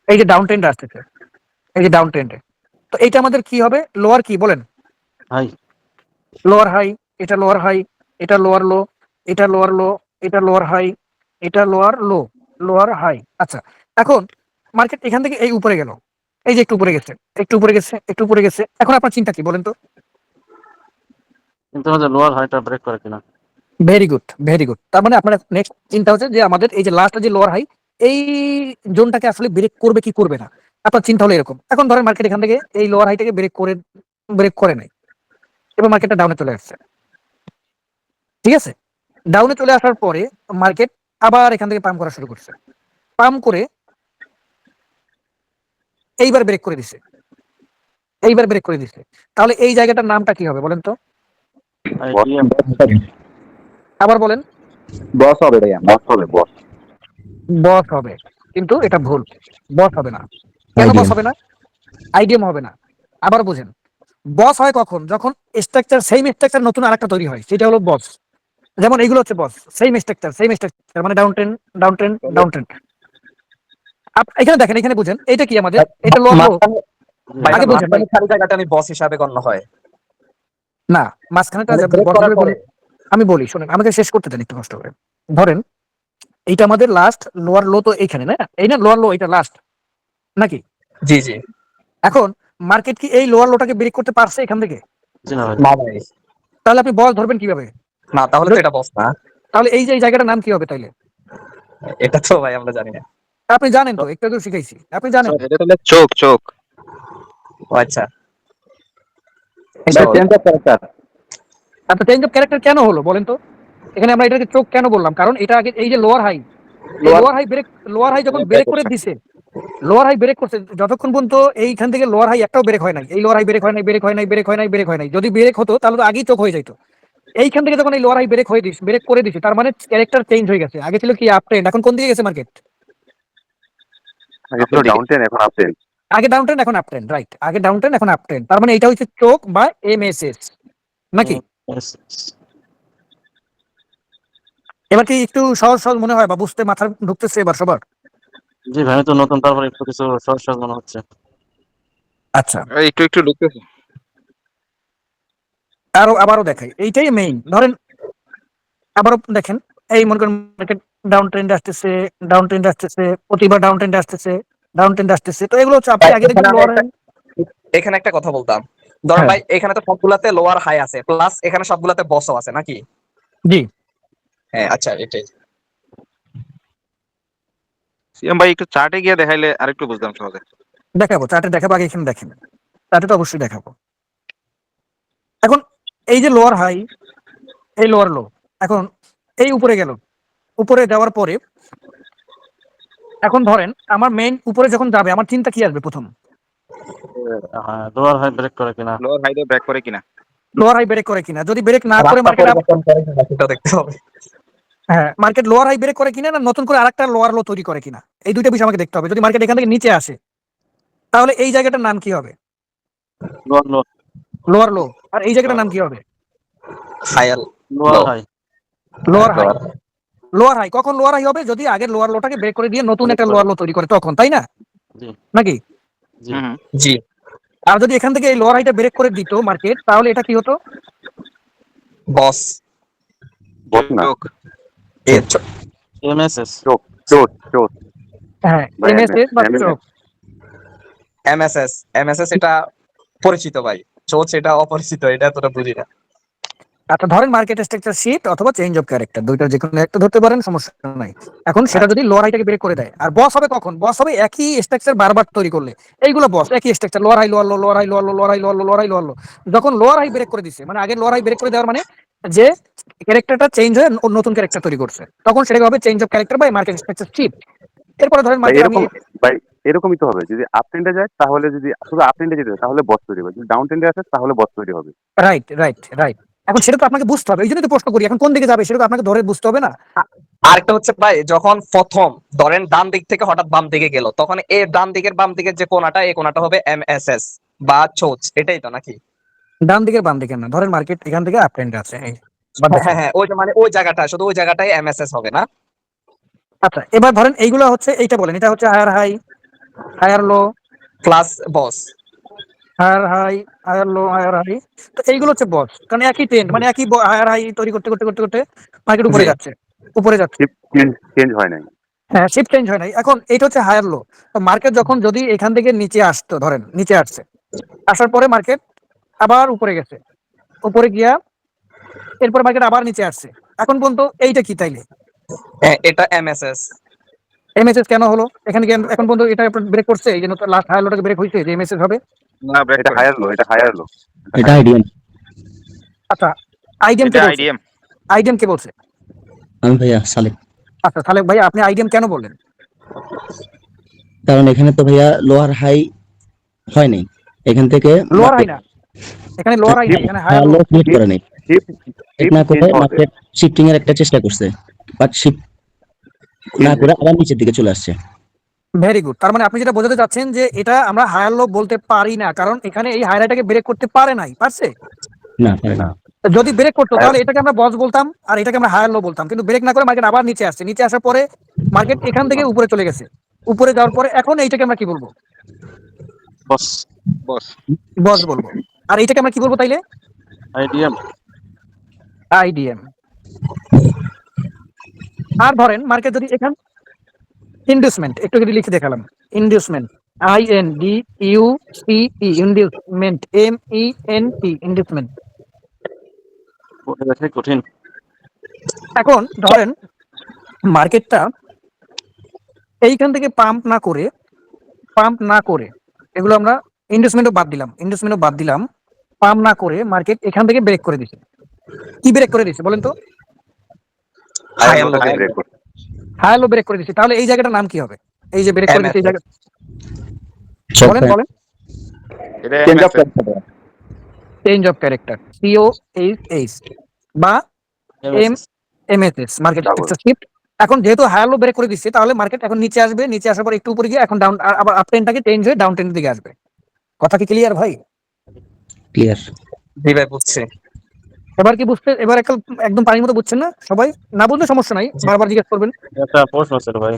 এই যে down trend আসতেছে, এই যে ডাউন ট্রেন্ডে, তো এইটা আমাদের কি হবে? লোয়ার কি বলেন? হাই। লোয়ার হাই, এটা লোয়ার হাই, এটা লোয়ার লো, এটা লোয়ার লো, এটা লোয়ার হাই, এটা লোয়ার লো, লোয়ার হাই। আচ্ছা, এখন মার্কেট এখান থেকে এই উপরে গেল, এই যে একটু উপরে গেছে, একটু উপরে গেছে, একটু উপরে গেছে, এখন আপনার চিন্তা কি বলেন তো? কিন্তু আমাদের লোয়ার হাইটা ব্রেক করে কিনা। Very good, very good. তার মানে আপনার নেক্সট চিন্তা হচ্ছে যে আমাদের এই যে লাস্ট যে লোয়ার হাই, এই জোনটাকে আসলে ব্রেক করবে কি করবে না। আপনার চিন্তা হলো এরকম। এখন ধরেন মার্কেট এখান থেকে এই লোয়ার হাইটাকে ব্রেক করে নাই, এবার মার্কেটটা ডাউনে চলে আসছে, ঠিক আছে? ডাউনে চলে আসার পরে মার্কেট আবার এখান থেকে পাম্প করা শুরু করছে, পাম্প করে এইবার ব্রেক করে দিছে, এইবার ব্রেক করে দিছে। তাহলে এই জায়গাটার নামটা কি হবে বলেন তো? আইডিএম। আবার বলেন। বস হবে ভাইয়া, বস হবে, বস। বস হবে, কিন্তু এটা ভুল। বস হবে না। কেন বস হবে না? আইডিএম হবে না। আবার বুঝেন, বস হয় কখন? যখন স্ট্রাকচার, সেম স্ট্রাকচার নতুন আরেকটা তৈরি হয়, সেটা হলো বস। যেমন এইগুলো হচ্ছে বস, সেম স্ট্রাকচার, সেম স্ট্রাকচার, মানে down trend, down trend, down trend. এখানে দেখেন, এখানে বুঝেন, এটা কি আমাদের? এটা লোয়ার লো। মাঝখানে আগে বুঝেন ভাই। খালি জায়গাটা আমি বস হিসাবে গণ্য হয়। না, মাঝখানেটা মানে ব্রেক বস করার হিসেবে পরে আমি বলি শোনেন, আমাকে শেষ করতে দেন একটু কষ্ট করে। ধরেন এইটা আমাদের লাস্ট লোয়ার লো, তো এইখানে না, এই না লোয়ার লো, এটা লাস্ট নাকি? জি জি। এখন মার্কেট কি এই লোয়ার লোটাকে ব্রেক করতে পারছে এখান থেকে? জি না ভাই। না ভাই, তাহলে আপনি বস ধরবেন কিভাবে? না তাহলে তো এটা বস না। তাহলে এই যে এই জায়গাটার নাম কি হবে তাইলে? এটা তো ভাই আমরা জানি না। আপনি জানেন তো, একটু একটু শিখাইছি, আপনি জানেন। এটা তাহলে চোখ, চোখ। ও আচ্ছা। এটা চেঞ্জ অফ ক্যারেক্টার। আচ্ছা, চেঞ্জ অফ ক্যারেক্টার কেন হলো বলেন তো? এখানে আমরা এটাকে চোখ কেন বললাম? কারণ এটা আগে এই যে লোয়ার হাই, এই lower lower high break, lower high যখন ব্রেক ব্রেক করে করছে। দিছে, লোয়ার হাই ব্রেক করছে, যতক্ষণ পর্যন্ত এইখান থেকে লোয়ার হাই একটাও ব্রেক হয় নাই, এই লোয়ার হাই ব্রেক হয় নাই, ব্রেক হয় নাই, ব্রেক হয় নাই, ব্রেক হয় নাই। যদি ব্রেক হতো তাহলে তো আগেই চোখ হয়ে যাইতো। এইখান থেকে যখন এই লোয়ার হাই ব্রেক হয়ে দিস, ব্রেক করে দিছে, তার মানে ক্যারেক্টার চেঞ্জ হয়ে গেছে। আগে ছিল কি আপ ট্রেন্ড, এখন কোন দিকে গেছে মার্কেট? আগে ছিল ডাউন টেন, এখন আপ টেন। আগে ডাউন ট্রেন্ড, এখন আপ ট্রেন্ড, রাইট। আগে ডাউন ট্রেন্ড, এখন আপ ট্রেন্ড। তার মানে এটা হচ্ছে চোখ বা এমএসএস নাকি? Yes. এবার কি একটু সহজ সহজ মনে হয় বা বুঝতে মাথা ঢুকতেছে এবার সবার? জি ভাই, আমি তো নতুন, তারপরে একটু কিছু সহজ সহজ মনে হচ্ছে। আচ্ছা, একটু একটু ঢুকতেছে। আবারও দেখাই, এইটাই মেইন। ধরেন আবারও দেখেন, এই মনে করেন মার্কেট ডাউন ট্রেন্ড আসতেছে, ডাউন ট্রেন্ড আসতেছে, প্রতিবার ডাউন ট্রেন্ড আসতেছে, ডাউন ট্রেন্ড আসতেছে। তো এগুলো হচ্ছে আপনি ভাই, আগে দেখবেন লোয়ার। এখানে একটা কথা বলতাম। ধরেন হ্যাঁ, ভাই, এখানে তো সবগুলাতে লোয়ার হাই আছে, প্লাস এখানে সবগুলাতে বসও আছে নাকি? জি। হ্যাঁ আচ্ছা, এটাই। সিএম ভাই একটু চার্টে গিয়ে দেখাইলে আরেকটু বুঝতাম সহজে। দেখাবো, চার্টে দেখাবো, আগে এখানে দেখেন। চার্টে তো অবশ্যই দেখাবো। এখন এই যে লোয়ার হাই, এই লোয়ার লো, এখন এই উপরে গেল, উপরে যাওয়ার পরে এখন ধরেন আমার মেইন উপরে যখন যাবে, আমার চিন্তা কি আসবে প্রথম? হ্যাঁ, লোয়ার হাই ব্রেক করে কিনা। লোয়ার হাইডে ব্যাক করে কিনা। লোয়ার হাই ব্রেক করে কিনা। যদি ব্রেক না করে রাস্তা মার্কেট, পরিবর্তন করে কিনা সেটা দেখতে হবে। হ্যাঁ, মার্কেট লোয়ার হাই ব্রেক করে কিনা, না নতুন করে আরেকটা লোয়ার লো তৈরি করে কিনা, এই দুইটা বিষয় আমাকে দেখতে হবে। যদি মার্কেট এখান থেকে নিচে আসে, তাহলে এই জায়গাটার নাম কি হবে? Lower low. লোয়ার লো। আর এই জায়গাটার নাম কি হবে? হায়াল lower high. Lower high. Lower high কখন লোয়ার হাই হবে? যদি আগের লোয়ার লোটাকে ব্রেক করে দিয়ে নতুন একটা লোয়ার লো তৈরি করে, তখন, তাই না? জি নাকি? জি। জি। আর যদি এখান থেকে এই লোয়ার হাইটা ব্রেক করে দিত মার্কেট, তাহলে এটা কি হতো? বস। বস না, চোখ। এমএসএস। চোখ, চোখ, চোখ। হ্যাঁ, ভাই এমএসএস বা চোখ। এমএসএস। এমএসএস এটা পরিচিত ভাই, চোচ এটা অপরিচিত, এটা তোরা বুঝি না। আচ্ছা, ধরেন মার্কেট স্ট্রাকচার শিফট অথবা চেঞ্জ অফ ক্যারেক্টার, দুইটার যে কোনো একটা ধরতে পারেন, সমস্যা নাই। এখন সেটা আচ্ছা। যদি লোয়ার হাইটাকে ব্রেক করে দেয়, আর বস হবে কখন? বস হবে একই স্ট্রাকচার বারবার তৈরি করলে। এইগুলো বস, একই structure, lower high, lower low, lower high, lower low, lower high, lower low, lower high, lower low. যখন লোয়ার হাই ব্রেক করে দিছে, মানে আগে লোয়ার হাই ব্রেক করে দেওয়ার মানে যে ক্যারেক্টারটা চেঞ্জ হয়ে নতুন ক্যারেক্টার তৈরি করছে, তখন সেটাকে হবে change of character by market structure shift. এরপরে ধরেন ভাই মার্কেট আমি এরকম, ভাই এরকমই তো হবে। যদি আপ ট্রেন্ডে যায় তাহলে, যদি শুধু আপ ট্রেন্ডে যেতে হয় তাহলে বস তৈরি হবে, যদি ডাউন ট্রেন্ডে আসে তাহলে বস তৈরি হবে। Right, right, right. এখন সেটা তো আপনাকে বুঝতে হবে, এই জন্যই তো প্রশ্ন করি, এখন কোন দিকে যাবে সেটা তো আপনাকে ধরে বুঝতে হবে না? আরেকটা হচ্ছে ভাই, যখন প্রথম ধরেন ডান দিক থেকে হঠাৎ বাম দিকে গেল, তখন এই ডান দিকের বাম দিকের যে কোণাটা, এই কোণাটা হবে এমএসএস বা চোচ, এটাই তো নাকি? ডান দিকের বাম দিকের না, ধরেন মার্কেট এখান থেকে আপ ট্রেন্ডে আছে, এই বা হ্যাঁ দেখেন। হ্যাঁ হ্যাঁ, ওই যে মানে ওই জায়গাটা, শুধু ওই জায়গাটাই এমএসএস হবে না? আচ্ছা, এবার ধরেন এইগুলো হচ্ছে, এইটা বলেন এটা হচ্ছে higher high, higher low, plus বস। Higher high, higher low, higher high. তো এইগুলো হচ্ছে বস, কারণ একই ট্রেন্ড, মানে একই হায়ার হাই তৈরি করতে করতে করতে করতে মার্কেট উপরে জি। যাচ্ছে, উপরে যাচ্ছে। শিফট চেঞ্জ হয় নাই। হ্যাঁ, শিফট চেঞ্জ হয় নাই। এখন এইটা হচ্ছে হায়ার লো। তো মার্কেট যখন যদি এখান থেকে নিচে আসতো, ধরেন নিচে আসছে, আসার পরে মার্কেট আবার উপরে গেছে, উপরে গিয়া এরপর মার্কেট আবার নিচে আসছে। এখন পর্যন্ত এইটা কি তাইলে? এটা এমএসএস। এমএসএস কেন হলো এখানে? এখন পর্যন্ত এটা ব্রেক করছে, এই জন্য লাস্ট হায়ার লোটাকে ব্রেক হইছে যে এমএসএস হবে। না ব্রেক এটা করে হায়ার লো, এটা হায়ার লো। এটা আইডিয়াম। আচ্ছা, আইডিএম কে এটা বলছে? আইডিএম। আইডিএম কে বলছে? আমি ভাইয়া সালেক। আচ্ছা, তাহলে ভাই আপনি আইডিএম কেন বললেন? কারণ এখানে তো ভাইয়া লোয়ার হাই হয় নাই, এখান থেকে লোয়ার হাই না, এখানে লোয়ার হাই না, এখানে হায়ার লো। লো ক্রিয়েট করে নাই, শিফট ঠিক না করে চেঞ্জ হবে। মার্কেট শিফটিং এর একটা চেষ্টা করছে, বাট শিফট না করে আবার নিচের দিকে চলে আসছে। Very good. তার মানে আপনি যেটা বোঝাতে চাচ্ছেন যে এটা আমরা হায়ার লো বলতে পারি না, কারণ এখানে এই হায়ারটাকে ব্রেক করতে পারে নাই, পারছে? না পারে না। তো যদি ব্রেক করতো তাহলে এটাকে আমরা বস বলতাম আর এটাকে আমরা হায়ার লো বলতাম, কিন্তু ব্রেক না করে মার্কেট আবার নিচে আসছে, নিচে আসার পরে মার্কেট এখান থেকে উপরে চলে গেছে, উপরে যাওয়ার পরে এখন এইটাকে আমরা কি বলবো? বস। বস। বস বলবো। আর এইটাকে আমরা কি বলবো তাইলে? আইডিএম। আইডিএম। আর ধরেন মার্কেট যদি এখান ইন্ডিউসমেন্ট একটু যদি লিখে দেখালাম, inducement, INDUCE, inducement, MENT, inducement. কঠিন। এখন ধরেন মার্কেটটা এইখান থেকে পাম্প না করে এগুলো আমরা ইন্ডিউসমেন্টও বাদ দিলাম, পাম্প না করে মার্কেট এখান থেকে ব্রেক করে দিছে। কি ব্রেক করে দিছে বলেন তো? হায়ার লোটাকে ব্রেক করছে। হায়ার লো ব্রেক করে দিছে, তাহলে এই জায়গাটার নাম কি হবে? এই যে ব্রেক করে দিছে এই জায়গা, বলেন বলেন। এটা change of MSS. Change of character, COHH বা MSS, মার্কেট শিফট। এখন যেহেতু হায়ার লো ব্রেক করে দিচ্ছে, তাহলে মার্কেট এখন নিচে আসবে, নিচে আসার পর একটু উপরে গিয়ে এখন ডাউন, আবার আপ ট্রেন্ডটাকে চেঞ্জ হয়ে ডাউন ট্রেন্ডের দিকে আসবে। কথা কি ক্লিয়ার ভাই? ক্লিয়ার। জি ভাই বুঝছি। এবার কি বুঝতে, এবার একদম পানির মতো বুঝছেন না সবাই? না বুঝলে সমস্যা নাই, বারবার জিজ্ঞেস করবেন। একটা প্রশ্ন ছিল ভাই।